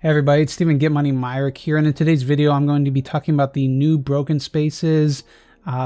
Hey everybody, it's Steven GetMoneyMyrick here, and in today's video I'm going to be talking about the new broken spaces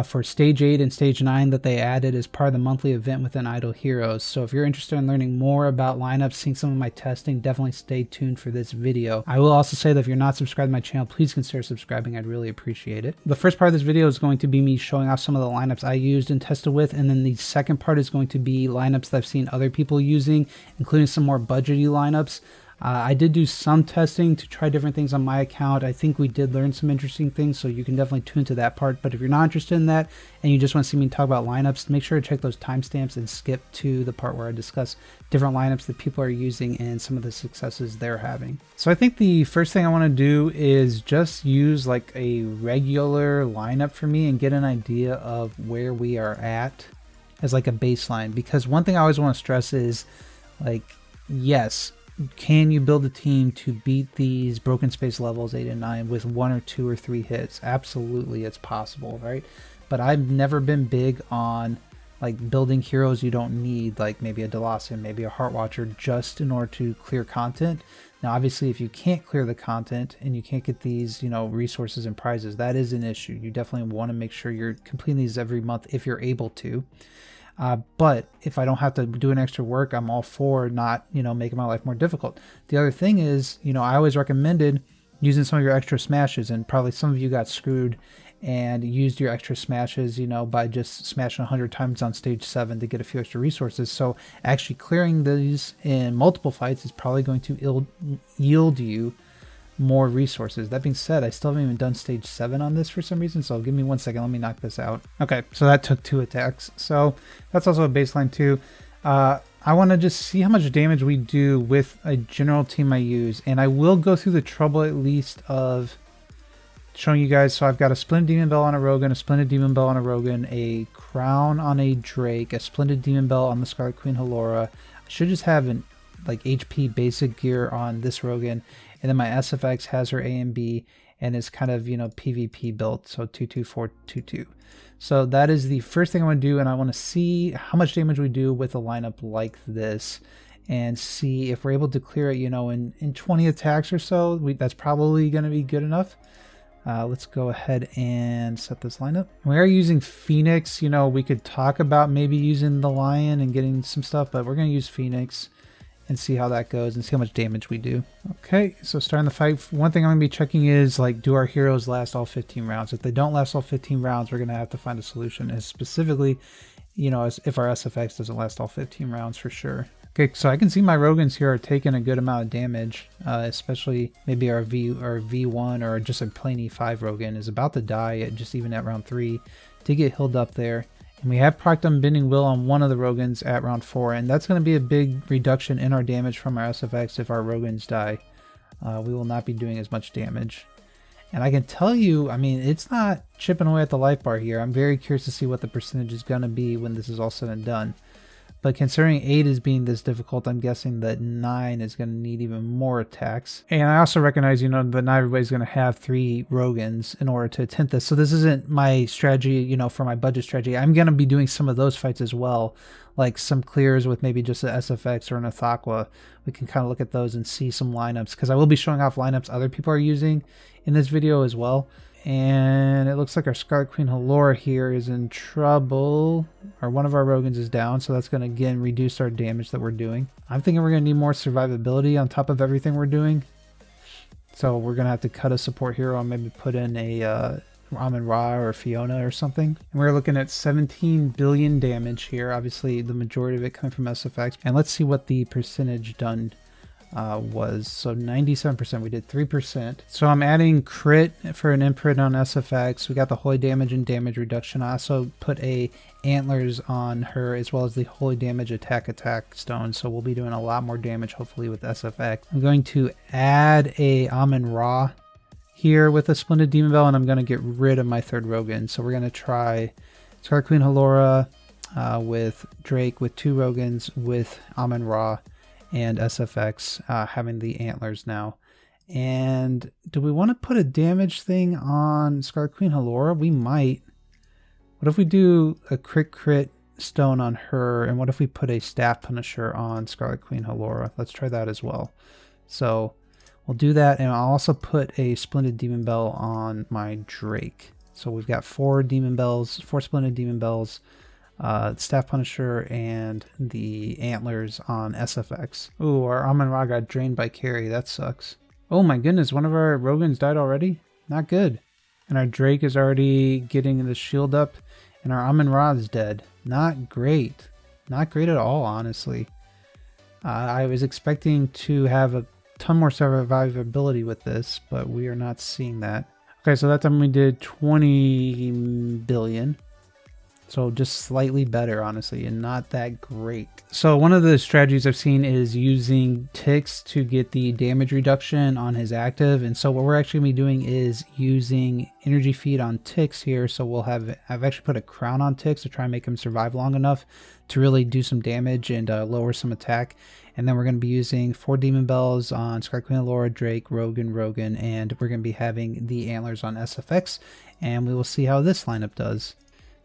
for Stage 8 and Stage 9 that they added as part of the monthly event within Idle Heroes. So if you're interested in learning more about lineups, seeing some of my testing, definitely stay tuned for this video. I will also say that if you're not subscribed to my channel, please consider subscribing. I'd really appreciate it. The first part of this video is going to be me showing off some of the lineups I used and tested with, and then the second part is going to be lineups that I've seen other people using, including some more budgety lineups. I did do some testing to try different things on my account. I think we did learn some interesting things, so you can definitely tune to that part. But if you're not interested in that and you just want to see me talk about lineups, make sure to check those timestamps and skip to the part where I discuss different lineups that people are using and some of the successes they're having. So I think the first thing I want to do is just use like a regular lineup for me and get an idea of where we are at as like a baseline. Because one thing I always want to stress is, like, yes, can you build a team to beat these broken space levels 8 and 9 with 1 or 2 or 3 hits? Absolutely, it's possible, right? But I've never been big on like building heroes you don't need, like maybe a Delacian, maybe a Heart Watcher, just in order to clear content. Now obviously if you can't clear the content and you can't get these, you know, resources and prizes, that is an issue. You definitely want to make sure you're completing these every month if you're able to. But if I don't have to do an extra work, I'm all for not, you know, making my life more difficult. The other thing is, you know, I always recommended using some of your extra smashes, and probably some of you got screwed and used your extra smashes, you know, by just smashing 100 times on stage 7 to get a few extra resources. So actually clearing these in multiple fights is probably going to yield you more resources. That being said, I still haven't even done stage 7 on this for some reason, so give me 1 second, let me knock this out. Okay, so that took 2 attacks, so that's also a baseline too. I want to just see how much damage we do with a general team I use, and I will go through the trouble at least of showing you guys. So I've got a Splendid Demon Bell on a Rogan, a Splendid Demon Bell on a Rogan, a Crown on a Drake, a Splendid Demon Bell on the Scarlet Queen Halora. I should just have an like HP basic gear on this Rogan, and then my SFX has her A and B and is kind of, you know, PvP built, so 22422. So that is the first thing I want to do, and I want to see how much damage we do with a lineup like this and see if we're able to clear it, you know, in 20 attacks or so. That's probably going to be good enough. Let's go ahead and set this lineup. We are using Phoenix. You know, we could talk about maybe using the Lion and getting some stuff, but we're going to use Phoenix and see how that goes and see how much damage we do. Okay, so starting the fight, one thing I'm going to be checking is, like, do our heroes last all 15 rounds? If they don't last all 15 rounds, we're going to have to find a solution, and specifically, you know, as if our SFX doesn't last all 15 rounds for sure. Okay, so I can see my Rogans here are taking a good amount of damage, especially maybe our V1 or just a plain E5 Rogan is about to die at just even at round 3 to get healed up there. And we have procced Unbending Will on one of the Rogans at round 4, and that's going to be a big reduction in our damage from our SFX if our Rogans die. We will not be doing as much damage. And I can tell you, I mean, it's not chipping away at the life bar here. I'm very curious to see what the percentage is going to be when this is all said and done. But considering 8 is being this difficult, I'm guessing that 9 is going to need even more attacks. And I also recognize, you know, that not everybody's going to have 3 Rogans in order to attempt this. So this isn't my strategy, you know, for my budget strategy. I'm going to be doing some of those fights as well, like some clears with maybe just an SFX or an Athaqua. We can kind of look at those and see some lineups, because I will be showing off lineups other people are using in this video as well. And it looks like our Scarlet Queen Halora here is in trouble, or one of our Rogans is down, so that's going to again reduce our damage that we're doing. I'm thinking we're going to need more survivability on top of everything we're doing, so we're going to have to cut a support hero and maybe put in a Amun-Ra or Fiona or something. And we're looking at 17 billion damage here, obviously the majority of it coming from SFX. And let's see what the percentage done was. So 97%, we did 3%. So I'm adding crit for an imprint on SFX. We got the holy damage and damage reduction. I also put a antlers on her, as well as the holy damage attack stone. So we'll be doing a lot more damage hopefully with SFX. I'm going to add a Amun-Ra here with a Splendid Demon Bell, and I'm going to get rid of my 3rd Rogan. So we're going to try Scarlet Queen Halora with Drake, with 2 Rogans, with Amun-Ra and SFX having the antlers now. And do we want to put a damage thing on Scarlet Queen Halora? We might. What if we do a crit stone on her, and what if we put a staff punisher on Scarlet Queen Halora? Let's try that as well. So We'll do that, and I'll also put a Splendid Demon Bell on my Drake. So we've got 4 Demon Bells, 4 Splendid Demon Bells, Staff Punisher, and the Antlers on SFX. Ooh, our Amon-Ra got drained by carry. That sucks. Oh my goodness, one of our Rogans died already? Not good. And our Drake is already getting the shield up, and our Amon-Ra is dead. Not great. Not great at all, honestly. I was expecting to have a ton more survivability with this, but we are not seeing that. Okay, so that time we did 20 billion. So just slightly better, honestly, and not that great. So one of the strategies I've seen is using ticks to get the damage reduction on his active. And so what we're actually going to be doing is using energy feed on ticks here. So we'll have, I've actually put a crown on ticks to try and make him survive long enough to really do some damage and lower some attack. And then we're going to be using 4 Demon Bells on Sky Queen Laura, Drake, Rogan, and we're going to be having the Antlers on SFX. And we will see how this lineup does.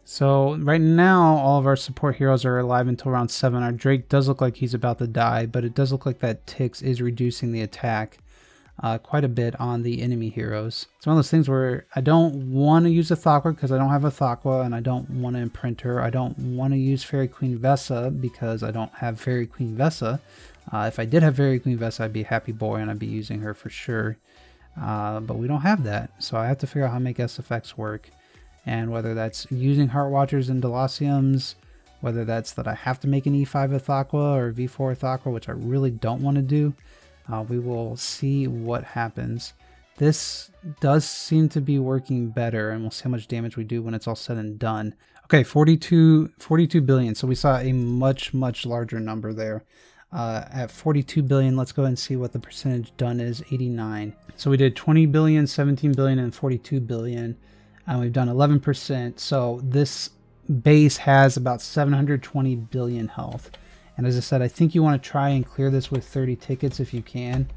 So right now, all of our support heroes are alive until round 7. Our Drake does look like he's about to die, but it does look like that Ticks is reducing the attack quite a bit on the enemy heroes. It's one of those things where I don't want to use a Thaqua because I don't have a Thaqua, and I don't want to imprint her. I don't want to use Fairy Queen Vessa because I don't have Fairy Queen Vessa. If I did have Fairy Queen Vessa, I'd be a happy boy and I'd be using her for sure. But we don't have that, so I have to figure out how to make SFX work. And whether that's using Heart Watchers and Delosiums, whether that's that I have to make an E5 Thaqua or V4 Thaqua, which I really don't want to do, we will see what happens. This does seem to be working better, and we'll see how much damage we do when it's all said and done. Okay, 42 billion. So we saw a much larger number there. At 42 billion, let's go ahead and see what the percentage done is. 89. So we did 20 billion, 17 billion, and 42 billion. And we've done 11%. So this base has about 720 billion health. And as I said, I think you want to try and clear this with 30 tickets if you can.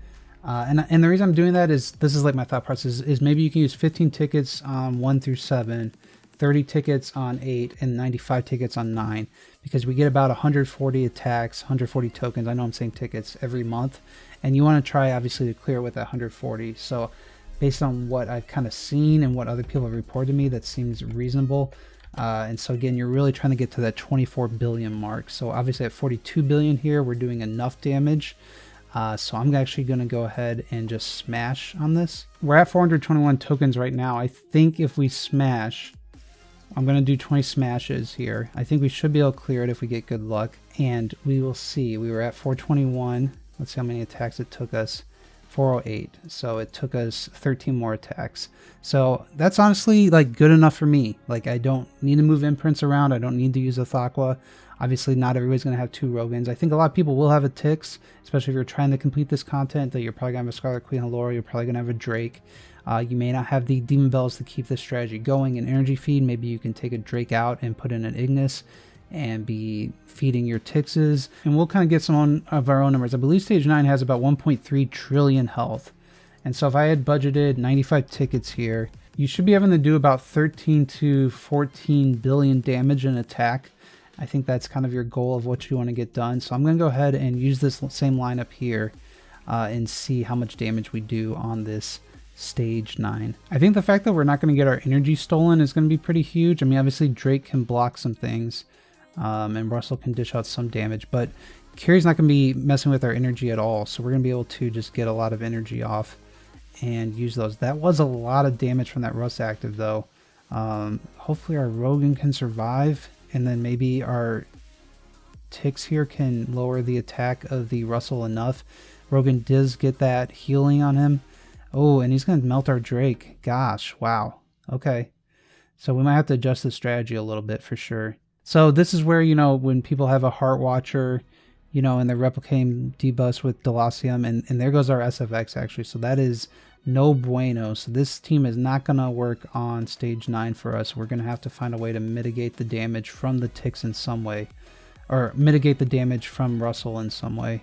And the reason I'm doing that is, this is like my thought process, is maybe you can use 15 tickets on 1 through 7, 30 tickets on 8, and 95 tickets on 9. Because we get about 140 attacks, 140 tokens, I know I'm saying tickets, every month. And you want to try, obviously, to clear with that 140. So based on what I've kind of seen and what other people have reported to me, that seems reasonable. And so again, you're really trying to get to that 24 billion mark. So obviously at 42 billion here, we're doing enough damage. So I'm actually going to go ahead and just smash on this. We're at 421 tokens right now. I think if we smash, I'm going to do 20 smashes here. I think we should be able to clear it if we get good luck. And we will see. We were at 421. Let's see how many attacks it took us. 408. So it took us 13 more attacks. So that's honestly like good enough for me. Like I don't need to move imprints around. I don't need to use a Thaqua. Obviously not everybody's going to have 2 Rogans. I think a lot of people will have a Tix, especially if you're trying to complete this content, that you're probably going to have a Scarlet Queen Halora. You're probably going to have a Drake. You may not have the Demon Bells to keep this strategy going. An energy feed, maybe you can take a Drake out and put in an Ignis and be feeding your Tixes. And we'll kind of get some of our own numbers. I believe stage 9 has about 1.3 trillion health. And so if I had budgeted 95 tickets here, you should be having to do about 13 to 14 billion damage in attack. I think that's kind of your goal of what you want to get done. So I'm going to go ahead and use this same lineup here and see how much damage we do on this stage 9. I think the fact that we're not going to get our energy stolen is going to be pretty huge. I mean, obviously Drake can block some things. And Russell can dish out some damage, but Carrie's not going to be messing with our energy at all, so we're going to be able to just get a lot of energy off and use those. That was a lot of damage from that Russ active, though. Hopefully our Rogan can survive, and then maybe our Ticks here can lower the attack of the Russell enough. Rogan does get that healing on him. Oh, and he's going to melt our Drake. Gosh, wow. Okay. So we might have to adjust the strategy a little bit for sure. So this is where, you know, when people have a Heart Watcher, you know, and they're replicating debus with Delosium, and there goes our SFX actually. So that is no bueno. So this team is not going to work on stage 9 for us. We're going to have to find a way to mitigate the damage from the Ticks in some way, or mitigate the damage from Russell in some way.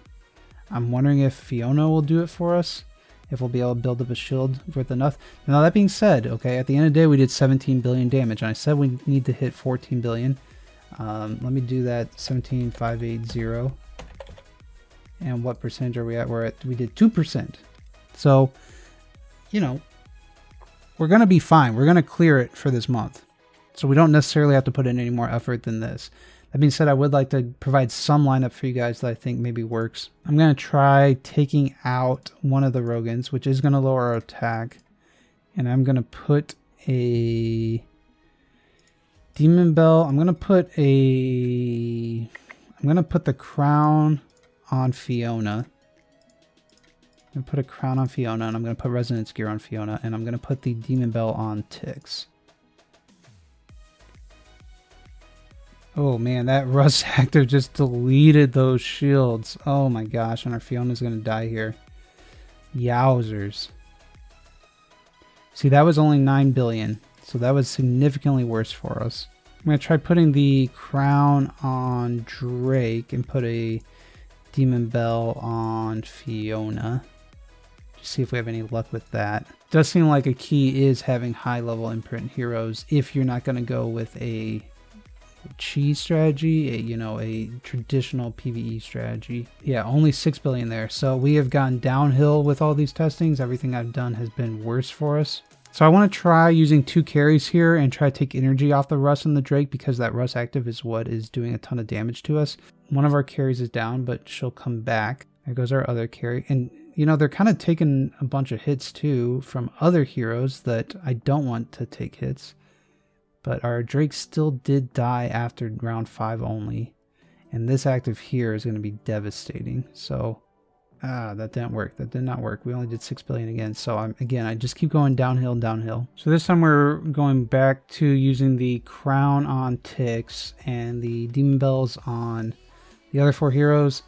I'm wondering if Fiona will do it for us, if we'll be able to build up a shield with enough. Now that being said, okay, at the end of the day, we did 17 billion damage, and I said we need to hit 14 billion. Let me do that. 17,580. And what percentage are we at? We did 2%. So, you know, we're going to be fine. We're going to clear it for this month. So we don't necessarily have to put in any more effort than this. That being said, I would like to provide some lineup for you guys that I think maybe works. I'm going to try taking out one of the Rogans, which is going to lower our attack. And I'm going to put a Demon Bell. I'm going to put the crown on Fiona. I'm going to put a crown on Fiona, and I'm going to put Resonance Gear on Fiona, and I'm going to put the Demon Bell on Tix. Oh man, that Rust active just deleted those shields. Oh my gosh, and our Fiona's going to die here. Yowzers. See, that was only 9 billion, so that was significantly worse for us. I'm going to try putting the crown on Drake and put a Demon Bell on Fiona. See if we have any luck with that. Does seem like a key is having high level imprint heroes if you're not going to go with a cheese strategy, a traditional PvE strategy. Yeah, only 6 billion there. So we have gone downhill with all these testings. Everything I've done has been worse for us. So I want to try using 2 carries here and try to take energy off the Rust and the Drake, because that Rust active is what is doing a ton of damage to us. One of our carries is down, but she'll come back. There goes our other carry. And they're kind of taking a bunch of hits too from other heroes that I don't want to take hits. But our Drake still did die after round 5 only. And this active here is going to be devastating. So, that didn't work. That did not work. We only did 6 billion again. So, I just keep going downhill and downhill. So this time we're going back to using the crown on Tix and the Demon Bells on the other 4 heroes.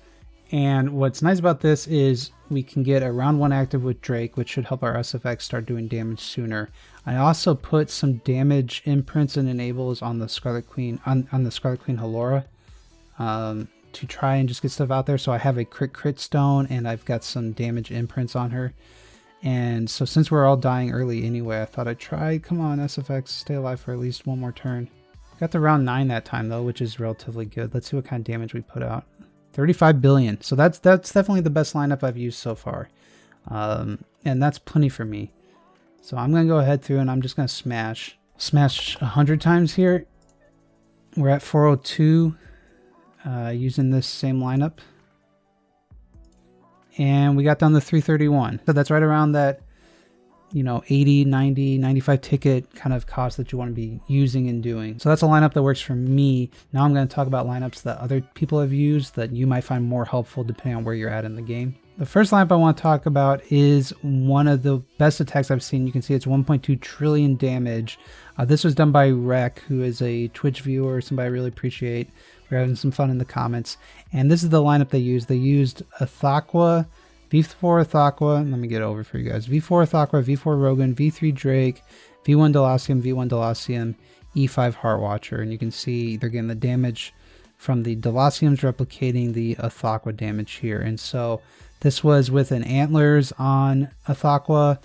And what's nice about this is we can get a round 1 active with Drake, which should help our SFX start doing damage sooner. I also put some damage imprints and enables on the Scarlet Queen, on the Scarlet Queen Halora, to try and just get stuff out there. So I have a crit stone and I've got some damage imprints on her. And so since we're all dying early anyway, I thought I'd try. Come on, SFX, stay alive for at least one more turn. Got to round 9 that time though, which is relatively good. Let's see what kind of damage we put out. 35 billion. So that's definitely the best lineup I've used so far. And that's plenty for me. So I'm going to go ahead through and I'm just going to smash 100 times here. We're at 402 using this same lineup. And we got down to 331. So that's right around that, 80, 90, 95 ticket kind of cost that you want to be using and doing. So that's a lineup that works for me. Now I'm going to talk about lineups that other people have used that you might find more helpful depending on where you're at in the game. The first lineup I want to talk about is one of the best attacks I've seen. You can see it's 1.2 trillion damage. This was done by Wraec, who is a Twitch viewer, somebody I really appreciate. We're having some fun in the comments. And this is the lineup they used. They used Athaqua, V4 Athaqua, let me get it over for you guys. V4 Athaqua, V4 Rogan, V3 Drake, V1 Delacium, V1 Delacium, E5 Heartwatcher. And you can see they're getting the damage from the Delaciums replicating the Athaqua damage here. And so this was with an Antlers on Athaqua,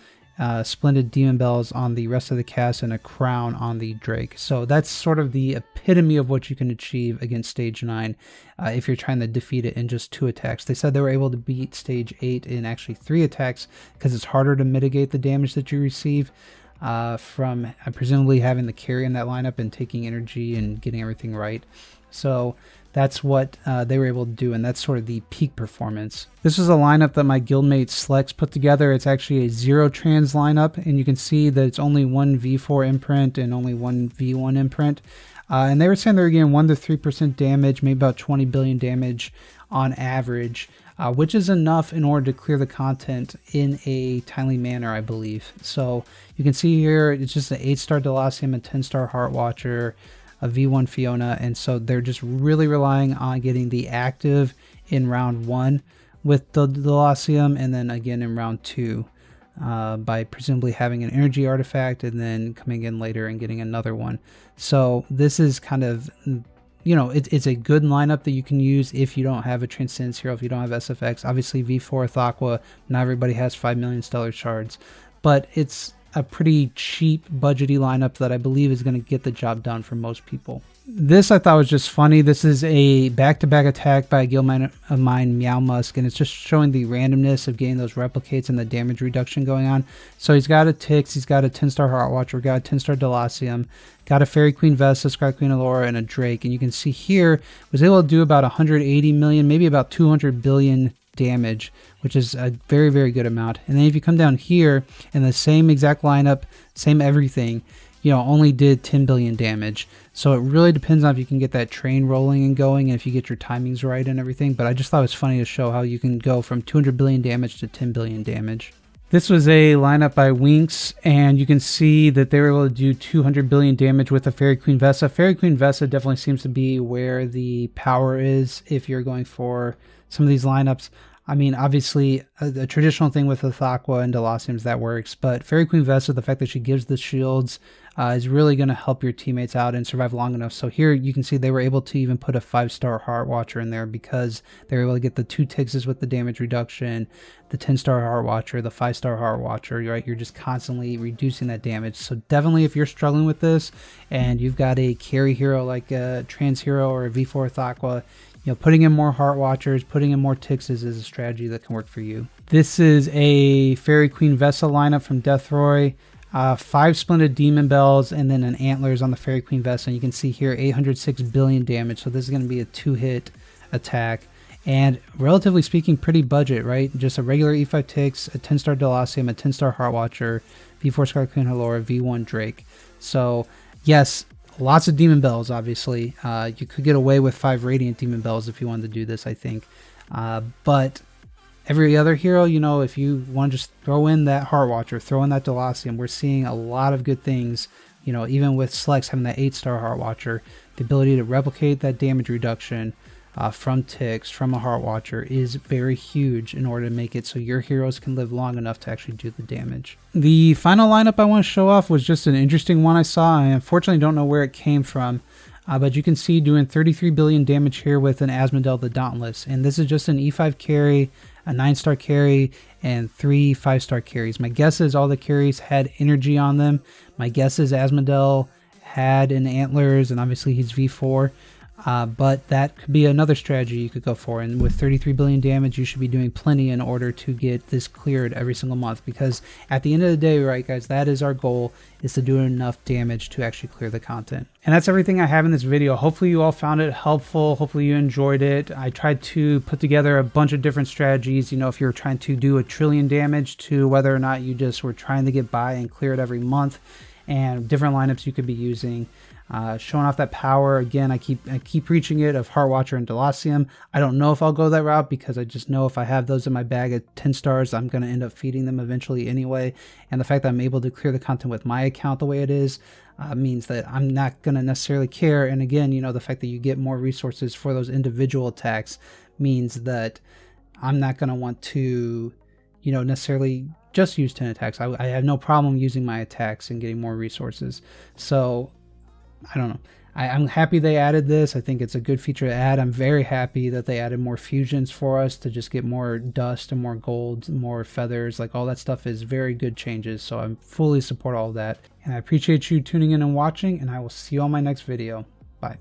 Splendid Demon Bells on the rest of the cast, and a Crown on the Drake. So that's sort of the epitome of what you can achieve against Stage 9 if you're trying to defeat it in just 2 attacks. They said they were able to beat Stage 8 in actually 3 attacks because it's harder to mitigate the damage that you receive from presumably having the carry in that lineup and taking energy and getting everything right. So that's what they were able to do, and that's sort of the peak performance. This is a lineup that my guildmate Slex put together. It's actually a 0 trans lineup, and you can see that it's only 1 V4 imprint and only 1 V1 imprint. And they were saying they were getting 1 to 3% damage, maybe about 20 billion damage on average, which is enough in order to clear the content in a timely manner, I believe. So you can see here, it's just an 8-star Delacium, a 10-star Heartwatcher, a V1 Fiona, and so they're just really relying on getting the active in round 1 with the Delacium, and then again in round 2 by presumably having an energy artifact and then coming in later and getting another one. So this is kind of, it's a good lineup that you can use if you don't have a Transcendence hero, if you don't have SFX. Obviously V4 Athaqua, not everybody has 5 million Stellar Shards, but it's a pretty cheap, budgety lineup that I believe is going to get the job done for most people. This I thought was just funny. This is a back-to-back attack by a guildmate of mine, Meow Musk, and it's just showing the randomness of getting those replicates and the damage reduction going on. So he's got a Tix, he's got a 10-star Heart Watcher, got a 10-star Delacium, got a Fairy Queen Vesta, Sky Queen Allura, and a Drake. And you can see here, was able to do about 180 million, maybe about 200 billion damage, which is a very, very good amount. And then if you come down here, in the same exact lineup, same everything, you know, only did 10 billion damage. So it really depends on if you can get that train rolling and going, and if you get your timings right and everything. But I just thought it was funny to show how you can go from 200 billion damage to 10 billion damage. This was a lineup by Winx, and you can see that they were able to do 200 billion damage with a Fairy Queen Vesta. Fairy Queen Vesta definitely seems to be where the power is if you're going for some of these lineups. I mean, obviously, the traditional thing with the Thaqua and Delaciums, that works, but Fairy Queen Vesta, the fact that she gives the shields, is really going to help your teammates out and survive long enough. So here you can see they were able to even put a 5-star Heart Watcher in there because they were able to get the 2 Tixes with the damage reduction, the 10-star Heart Watcher, the 5-star Heart Watcher, right? You're just constantly reducing that damage. So definitely if you're struggling with this and you've got a carry hero like a Trans Hero or a V4 Thaqua, you know, putting in more Heart Watchers, putting in more Tixes is a strategy that can work for you. This is a Fairy Queen Vesta lineup from Deathroy. 5 Splendid Demon Bells, and then an Antlers on the Fairy Queen Vesta. And you can see here 806 billion damage. So this is going to be a 2-hit attack. And relatively speaking, pretty budget, right? Just a regular E5 Tix, a 10-star Delacium, a 10-star Heart Watcher, V4 Sky Queen Allura, V1 Drake. So yes, lots of Demon Bells, obviously. You could get away with 5 Radiant Demon Bells if you wanted to do this, I think. But every other hero, you know, if you want to just throw in that Heart Watcher, throw in that Delacium, we're seeing a lot of good things. You know, even with Slex having that 8-star Heart Watcher, the ability to replicate that damage reduction from Tix, from a Heart Watcher, is very huge in order to make it so your heroes can live long enough to actually do the damage. The final lineup I want to show off was just an interesting one I saw. I unfortunately don't know where it came from. But you can see doing 33 billion damage here with an Asmodel the Dauntless. And this is just an E5 carry, a 9-star carry, and 3 5-star carries. My guess is all the carries had energy on them. My guess is Asmodel had an Antlers, and obviously he's V4. But that could be another strategy you could go for. And with 33 billion damage, you should be doing plenty in order to get this cleared every single month. Because at the end of the day, right, guys, that is our goal, is to do enough damage to actually clear the content. And that's everything I have in this video. Hopefully you all found it helpful. Hopefully you enjoyed it. I tried to put together a bunch of different strategies. You know, if you're trying to do 1 trillion damage, to whether or not you just were trying to get by and clear it every month, and different lineups you could be using. Showing off that power again. I keep reaching it of Heart Watcher and Delacium. I don't know if I'll go that route because I just know if I have those in my bag at 10 stars, I'm going to end up feeding them eventually anyway. And the fact that I'm able to clear the content with my account the way it is means that I'm not going to necessarily care. And again, you know, the fact that you get more resources for those individual attacks means that I'm not going to want to, you know, necessarily just use 10 attacks. I have no problem using my attacks and getting more resources. So I don't know. I'm happy they added this. I think it's a good feature to add. I'm very happy that they added more fusions for us to just get more dust and more gold, more feathers. Like, all that stuff is very good changes. So I fully support all of that. And I appreciate you tuning in and watching, and I will see you on my next video. Bye.